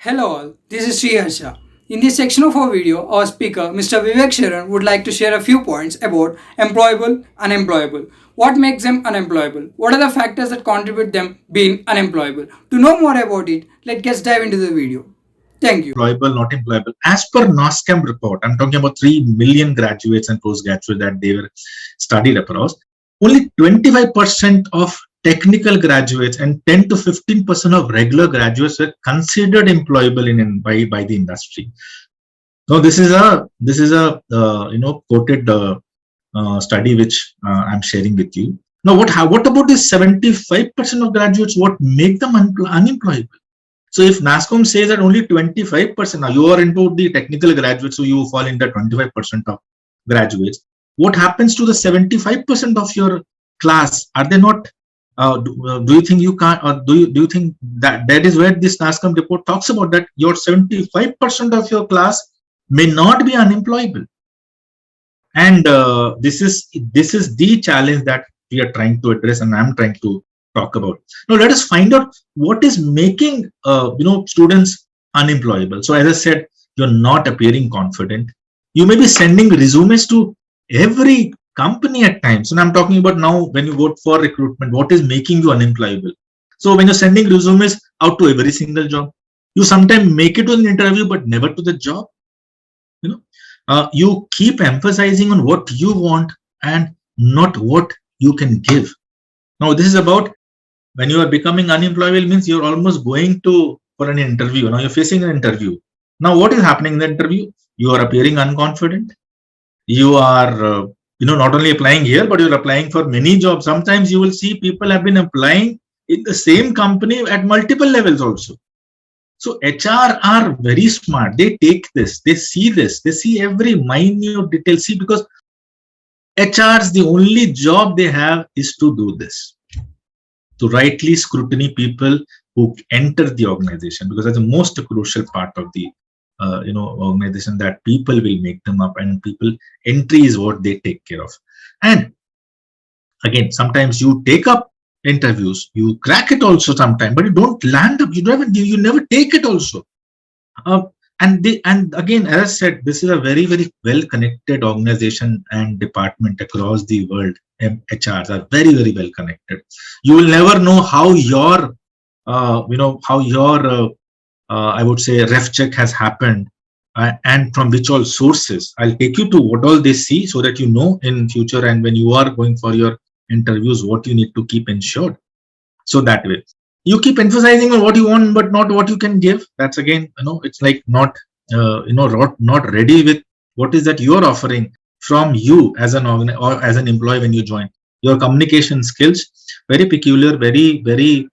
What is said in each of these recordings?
Hello all, this is Sri Harsha. In this section of our video, our speaker, Mr. Vivek Sharan, would like to share a few points about employable, unemployable. What makes them unemployable? What are the factors that contribute them being unemployable? To know more about it, let's dive into the video. Thank you. Employable, not employable. As per NASCAM report, I'm talking about 3 million graduates and postgraduates that they were studied across. Only 25% of technical graduates and 10 to 15% of regular graduates were considered employable by the industry. Now, this is a quoted study which I'm sharing with you. Now, what about this 75% of graduates? What make them unemployable? So if NASCOM says that only 25%, now you are into the technical graduates, so you fall into 25% of graduates. What happens to the 75% of your class? Are they not? Do you think you can't? Or do you think that is where this NASCOM report talks about that your 75% of your class may not be unemployable, and this is the challenge that we are trying to address, and I'm trying to talk about. Now let us find out what is making students unemployable. So as I said, you're not appearing confident. You may be sending resumes to every company at times, and I'm talking about now when you go for recruitment, what is making you unemployable? So when you're sending resumes out to every single job, you sometimes make it to an interview but never to the job. You keep emphasizing on what you want and not what you can give. Now this is about when you are becoming unemployable, means you're almost going to for an interview. Now you're facing an interview. Now what is happening in the interview? You are appearing unconfident. You are not only applying here, but you're applying for many jobs. Sometimes you will see people have been applying in the same company at multiple levels also. So HR are very smart. They take this, they see every minute detail. See, because HR's the only job they have is to do this, to rightly scrutiny people who enter the organization, because that's the most crucial part of the organization, that people will make them up, and people entry is what they take care of. And again, sometimes you take up interviews, you crack it also sometimes, but you don't land up. You never take it also. And again, as I said, this is a very, very well connected organization and department across the world. HRs are very, very well connected. You will never know how your I would say ref check has happened, and from which all sources. I'll take you to what all they see, so that you know in future, and when you are going for your interviews, what you need to keep ensured. So that way you keep emphasizing on what you want but not what you can give. That's again, it's like not ready with what is that you're offering from you as an or as an employee when you join. Your communication skills, very peculiar, very, very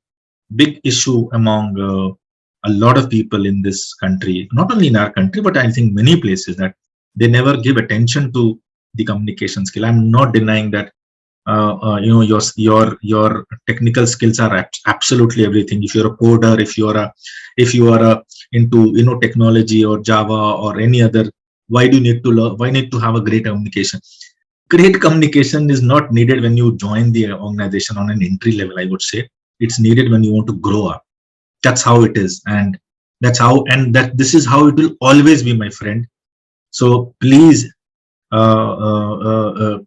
big issue among a lot of people in this country, not only in our country, but I think many places, that they never give attention to the communication skill. I'm not denying that your technical skills are absolutely everything. If you're a coder, if you are into technology or Java or any other, why do you need to learn? Why need to have a great communication? Great communication is not needed when you join the organization on an entry level, I would say. It's needed when you want to grow up. That's how it is, and this is how it will always be, my friend. So please,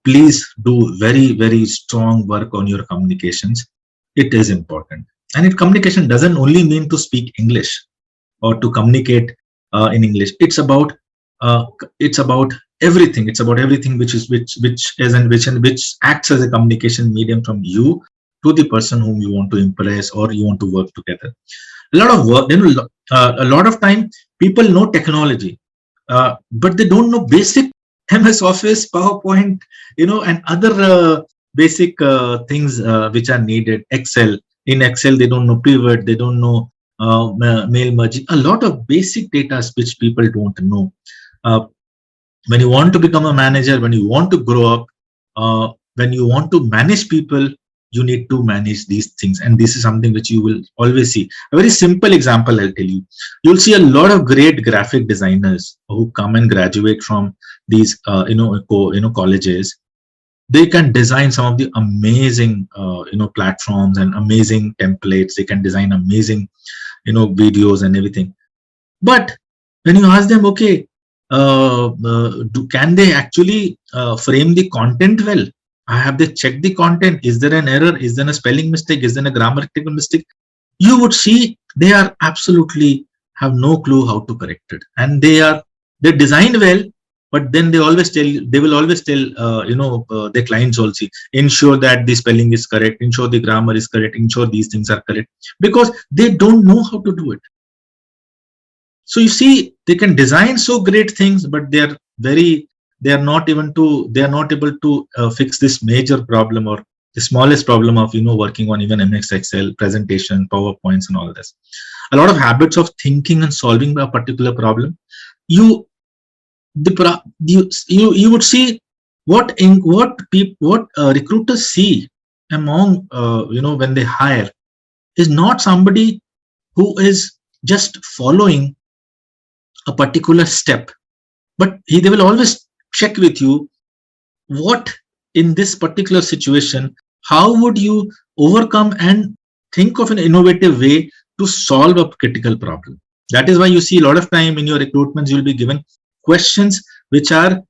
please do very, very strong work on your communications. It is important, and communication doesn't only mean to speak English or to communicate in English. It's about everything. It's about everything which acts as a communication medium from you to the person whom you want to impress or you want to work together. A lot of work, a lot of time people know technology, but they don't know basic MS Office, PowerPoint, and other basic things which are needed. Excel. In Excel, they don't know pivot, they don't know mail merging. A lot of basic data which people don't know. When you want to become a manager, when you want to grow up, when you want to manage people, you need to manage these things, and this is something which you will always see. A very simple example I'll tell you. You'll see a lot of great graphic designers who come and graduate from these colleges. They can design some of the amazing platforms and amazing templates. They can design amazing videos and everything. But when you ask them, okay, can they actually frame the content well? Have they checked the content? Is there an error? Is there a spelling mistake? Is there a grammatical mistake? You would see they are absolutely have no clue how to correct it, and they design well, but then they will always tell their clients also, ensure that the spelling is correct, ensure the grammar is correct, ensure these things are correct, because they don't know how to do it. So you see, they can design so great things, but they are not able to fix this major problem, or the smallest problem of working on even MS Excel presentation, PowerPoints, and all this. A lot of habits of thinking and solving a particular problem. You would see what recruiters see among when they hire is not somebody who is just following a particular step, but they will always check with you what in this particular situation, how would you overcome and think of an innovative way to solve a critical problem. That is why you see a lot of time in your recruitments you will be given questions which are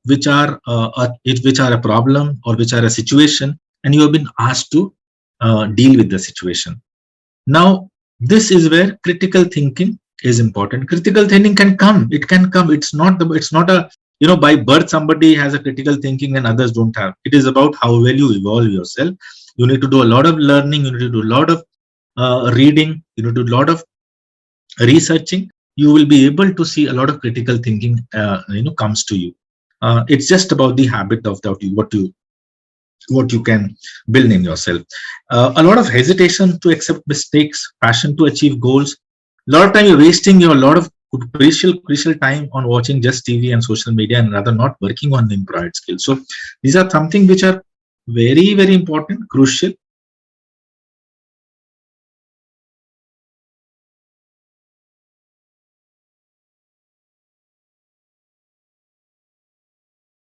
which are a problem or which are a situation, and you have been asked to deal with the situation. Now this is where critical thinking is important. Critical thinking can come. It's not a by birth somebody has a critical thinking and others don't have. It is about how well you evolve yourself. You need to do a lot of learning. You need to do a lot of reading. You need to do a lot of researching. You will be able to see a lot of critical thinking comes to you. It's just about the habit of what you can build in yourself. A lot of hesitation to accept mistakes, passion to achieve goals. A lot of time you're wasting a lot of crucial time on watching just TV and social media, and rather not working on the employed skills. So these are something which are very, very important, crucial.